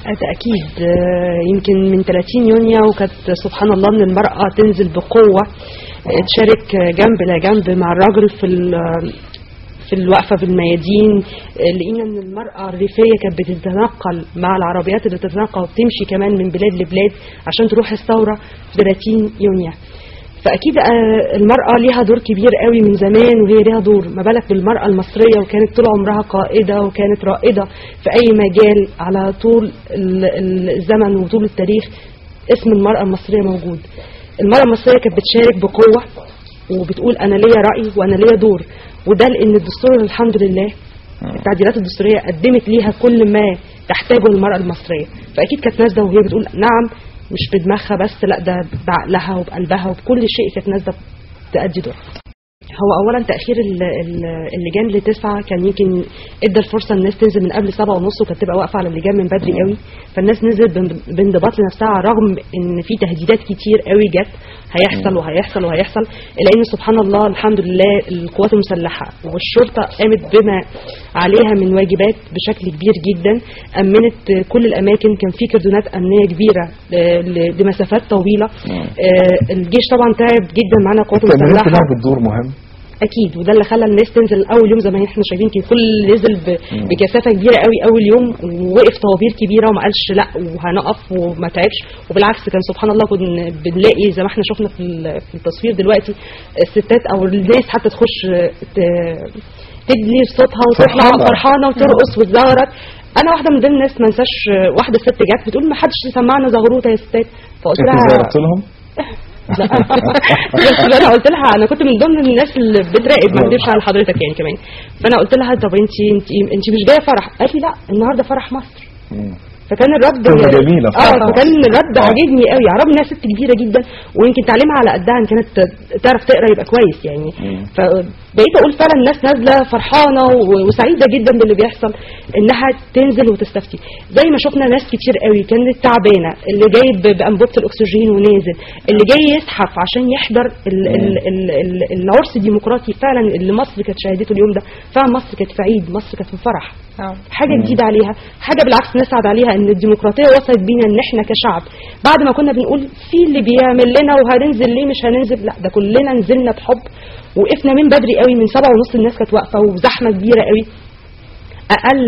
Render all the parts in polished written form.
أكيد. يمكن من 30 يونيو وكانت سبحان الله ان المرأة تنزل بقوة تشارك جنب لجنب مع الراجل في الوقفة في الميادين. لقينا ان المرأة الريفية كانت بتتنقل مع العربيات اللي بتتنقل وبتمشي كمان من بلاد لبلاد عشان تروح الثورة 30 يونيو. فأكيد المرأة ليها دور كبير قوي من زمان، وهي ليها دور، ما بالك بالمرأة المصرية وكانت طول عمرها قائدة وكانت رائدة في أي مجال على طول الزمن وطول التاريخ. اسم المرأة المصرية موجود. المرأة المصرية كانت بتشارك بقوة وبتقول أنا ليا رأي وأنا ليا دور، وده لأن الدستور الحمد لله التعديلات الدستورية قدمت ليها كل ما تحتاجه المرأة المصرية. فأكيد كانت نازلة وهي بتقول نعم، مش بدماغها بس، لا ده بعقلها وبقلبها وبكل شيء كانت نازله تأدي دور. هو اولا تاخير اللجان ل9 كان يمكن ادى الفرصه الناس تنزل من قبل 7:30 وكانت تبقى واقفه على اللجان من بدري قوي، فالناس نزلت بانضباط لنفسها رغم ان في تهديدات كتير قوي جت هيحصل وهيحصل وهيحصل، لان سبحان الله الحمد لله القوات المسلحه والشرطه قامت بما عليها من واجبات بشكل كبير جدا، امنت كل الاماكن، كان في كردونات امنيه كبيره لمسافات طويله. الجيش طبعا تعب جدا معانا القوات المسلحه. الدور مهم اكيد، وده اللي خلى الناس تنزل اول يوم زي ما احنا شايفين كده، كل نزل بكثافه كبيره قوي اول يوم، ووقف طوابير كبيره وما قالش لا وهنقف وما تعبش، وبالعكس كان سبحان الله كنا بنلاقي زي ما احنا شفنا في التصوير دلوقتي الستات او الناس حتى تخش تدلي صوتها وتطلع فرحانه وترقص وتزغرط. انا واحده من ضمن الناس ما انساش واحده ست جت بتقول ما حدش يسمعنا زغروطه يا ستات، فقلت لها بس انا قلت لها انا كنت من ضمن الناس اللي بتراقب، ما اكذبش على حضرتك يعني كمان، فانا قلت لها طب انت مش جايه فرح؟ قالت لي لا النهارده فرح مصر. فكان الرد جميل. فكان الرد عجبني قوي، عرب انها ست كبيره جدا ويمكن تعليمها على قدها ان كانت تعرف تقرا يبقى كويس يعني. فبقيت اقول فعلا الناس نازله فرحانه وسعيده جدا باللي بيحصل انها تنزل وتستفتي، زي ما شفنا ناس كتير قوي كانت تعبانه، اللي جاي بانبوبه الاكسجين ونازل، اللي جاي يزحف عشان يحضر العرس الديمقراطي فعلا اللي مصر كانت شهدته اليوم ده. فعلا مصر كانت في عيد، مصر كانت في فرح، حاجه جديده عليها، حاجه بالعكس نسعد عليها ان الديمقراطيه وصلت بينا ان احنا كشعب بعد ما كنا بنقول في اللي بيعمل لنا وهننزل ليه مش هننزل، لا ده كلنا نزلنا بحب، وقفنا من بدري قوي من 7:30 الناس كانت واقفه وزحمه كبيره قوي. اقل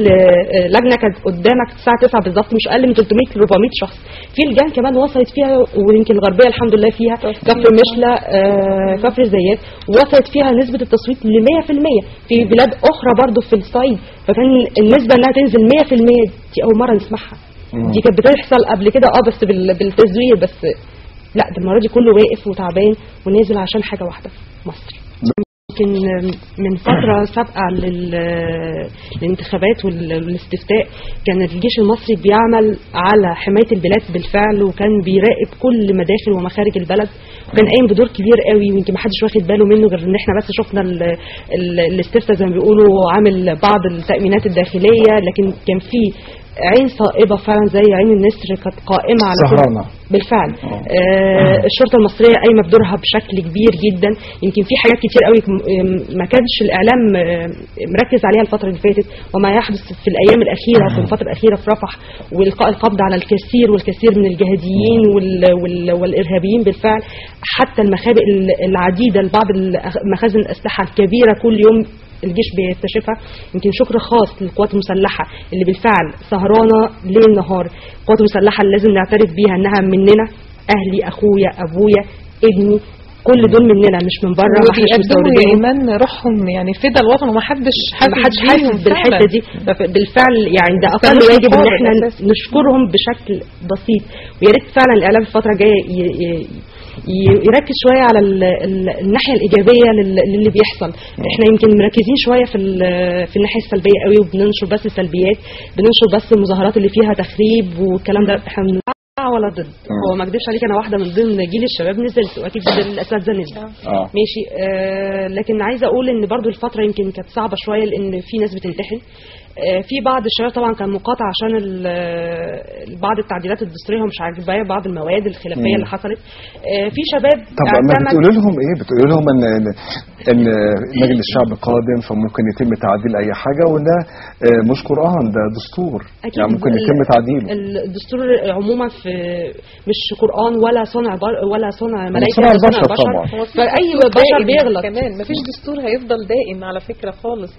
لجنه كانت قدامك الساعه 9 بالظبط مش اقل من 300 ل 400 شخص. في لجان كمان وصلت فيها ويمكن الغربيه الحمد لله فيها كفر مشله كفر الزيات وصلت فيها نسبه التصويت ل 100%. في بلاد اخرى برضو في الصعيد فكان النسبه انها تنزل 100% دي اول مره نسمعها. دي كانت بتحصل قبل كده بس بالتزوير، بس لا ده المره دي كله واقف وتعبان ونازل عشان حاجه واحده مصر. يمكن من فترة سابقة للانتخابات والاستفتاء كان الجيش المصري بيعمل على حماية البلاد بالفعل، وكان بيراقب كل مداخل ومخارج البلد، وكان قايم بدور كبير قوي ويمكن ما حدش واخد باله منه غير ان احنا بس شفنا الاستفتاء زي ما بيقولوا عامل بعض التأمينات الداخلية، لكن كان في عين صائبة فعلا زي عين النسر كانت قائمة على سهرانة بالفعل. الشرطة المصرية قايمة بدورها بشكل كبير جدا، يمكن في حاجات كتير قوي ما كانش الإعلام مركز عليها الفترة اللي فاتت، وما يحدث في الأيام الأخيرة في الفترة الأخيرة في رفح والقاء القبض على الكثير والكثير من الجهاديين والإرهابيين بالفعل، حتى المخابئ العديدة لبعض مخازن الأسلحة الكبيرة كل يوم الجيش بيكتشفها. يمكن شكر خاص للقوات المسلحة اللي بالفعل سهرانة ليل نهار. القوات المسلحة اللي لازم نعترف بيها انها مننا، اهلي اخويا ابويا ابني كل دول مننا مش من بره، ما احناش مستوردين. ايمان روحهم يعني فدا الوطن وما حدش حاسس بالحته دي بالفعل، يعني ده اقل واجب ان احنا نشكرهم بشكل بسيط. ويا ريت فعلا الاعلام الفتره الجايه يركز شويه على الناحيه الايجابيه للي بيحصل. احنا يمكن مركزين شويه في الناحيه السلبيه قوي، وبننشر بس السلبيات، بننشر بس المظاهرات اللي فيها تخريب والكلام ده. احنا ولا ضد، هو ما اكدبش عليك انا واحده من ضمن جيل الشباب نزلت، واكيد الاساتذه نزلوا ماشي. لكن عايزه اقول ان برضو الفتره يمكن كانت صعبه شويه لان في ناس بتمتحن. في بعض الشباب طبعا كان مقاطع عشان بعض التعديلات الدستوريه ومش عاجباه بعض المواد الخلافيه اللي حصلت. في شباب طب ما بتقول لهم ايه؟ بتقول لهم ان ان مجلس الشعب قادم فممكن يتم تعديل اي حاجه، وده مش قران، ده دستور أكيد. يعني ممكن يتم تعديله. الدستور عموما في مش قرآن ولا صنع ولا صنع ملائكة صنع ولا صنع البشر بشر، طبعا. فأي بشر بيغلط. كمان مفيش دستور هيفضل دائم على فكرة خالص.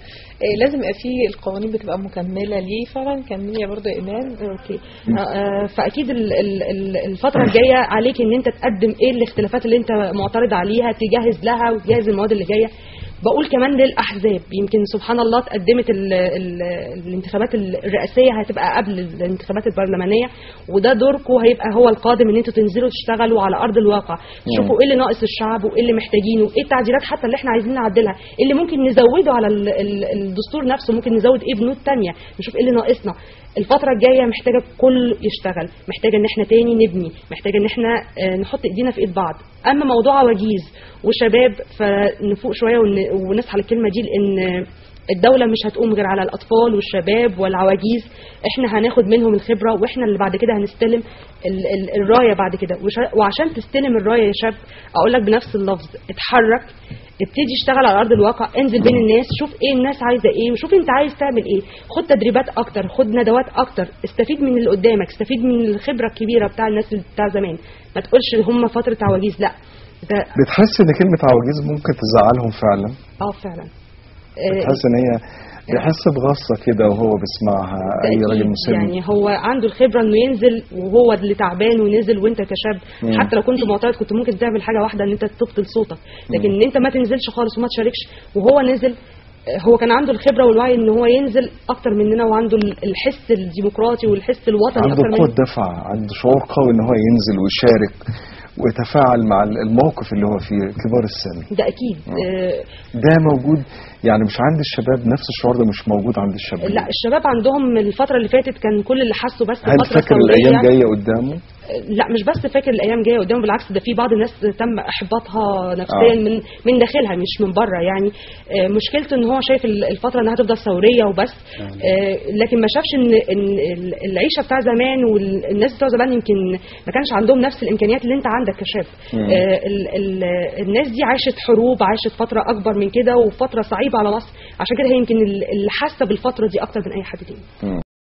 لازم يبقى فيه القوانين بتبقى مكملة ليه فعلا. كملي برضه يا إيمان. اوكي. فاكيد الفتره الجايه عليك ان انت تقدم ايه الاختلافات اللي انت معترض عليها، تجهز لها وتجهز المواد اللي جايه. بقول كمان للاحزاب، يمكن سبحان الله تقدمت الانتخابات الرئاسيه هتبقى قبل الانتخابات البرلمانيه، وده دوركم هيبقى هو القادم ان انتوا تنزلوا تشتغلوا على ارض الواقع، تشوفوا ايه اللي ناقص الشعب وايه اللي محتاجينه، وايه التعديلات حتى اللي احنا عايزين نعدلها، ايه اللي ممكن نزوده على الدستور نفسه، ممكن نزود ايه بنود تانية، نشوف ايه اللي ناقصنا. الفترة الجاية محتاجة كل يشتغل، محتاجة ان احنا تاني نبني، محتاجة ان احنا نحط ايدينا في ايد بعض. اما موضوع عواجيز وشباب فنفوق شوية ونصحى للكلمة دي، لان الدولة مش هتقوم غير على الأطفال والشباب والعواجيز. احنا هناخد منهم الخبرة، واحنا اللي بعد كده هنستلم الراية بعد كده. وعشان تستلم الراية يا شاب أقول لك بنفس اللفظ، اتحرك، ابتدي اشتغل على أرض الواقع، انزل بين الناس، شوف ايه الناس عايزة ايه، وشوف انت عايز تعمل ايه، خد تدريبات اكتر، خد ندوات اكتر، استفيد من اللي قدامك، استفيد من الخبرة الكبيرة بتاع الناس اللي بتاع زمان. ما تقولش هم فترة عواجيز، لا. بتحس ان كلمة عواجيز ممكن تزعلهم فعلا؟ فعلا. بتحس ان هي بيحس بغصة كده وهو بيسمعها اي راجل مسن؟ يعني هو عنده الخبرة انه ينزل وهو اللي تعبان ونزل، وانت كشاب حتى لو كنت معترض كنت ممكن تعمل حاجة واحدة ان انت تبطل صوتك، لكن ان انت ما تنزلش خالص وما تشاركش. وهو نزل، هو كان عنده الخبرة والوعي ان هو ينزل اكتر مننا، وعنده الحس الديمقراطي والحس الوطني عنده اكتر مننا، قوة دفع، عنده شعور قوي ان هو ينزل ويشارك ويتفاعل مع الموقف اللي هو فيه. كبار السن ده اكيد ده موجود يعني مش عند الشباب، نفس الشعور ده مش موجود عند الشباب. لا، الشباب عندهم الفترة اللي فاتت كان كل اللي حسوا بس هل الفترة فاكر الثورية. الايام جايه قدامه؟ لا، مش بس فاكر الايام جايه قدامه، بالعكس ده في بعض الناس تم احباطها نفسيا من داخلها مش من بره. يعني مشكلته ان هو شايف الفتره انها هتفضل ثوريه وبس، لكن ما شافش ان العيشه بتاع زمان والناس بتوع زمان يمكن ما كانش عندهم نفس الامكانيات اللي انت عندك كشاب. الناس دي عاشت حروب، عاشت فتره اكبر من كده وفتره صعيبه على مصر، عشان كده هي يمكن اللي حاسه بالفتره دي اكتر من اي حد تاني.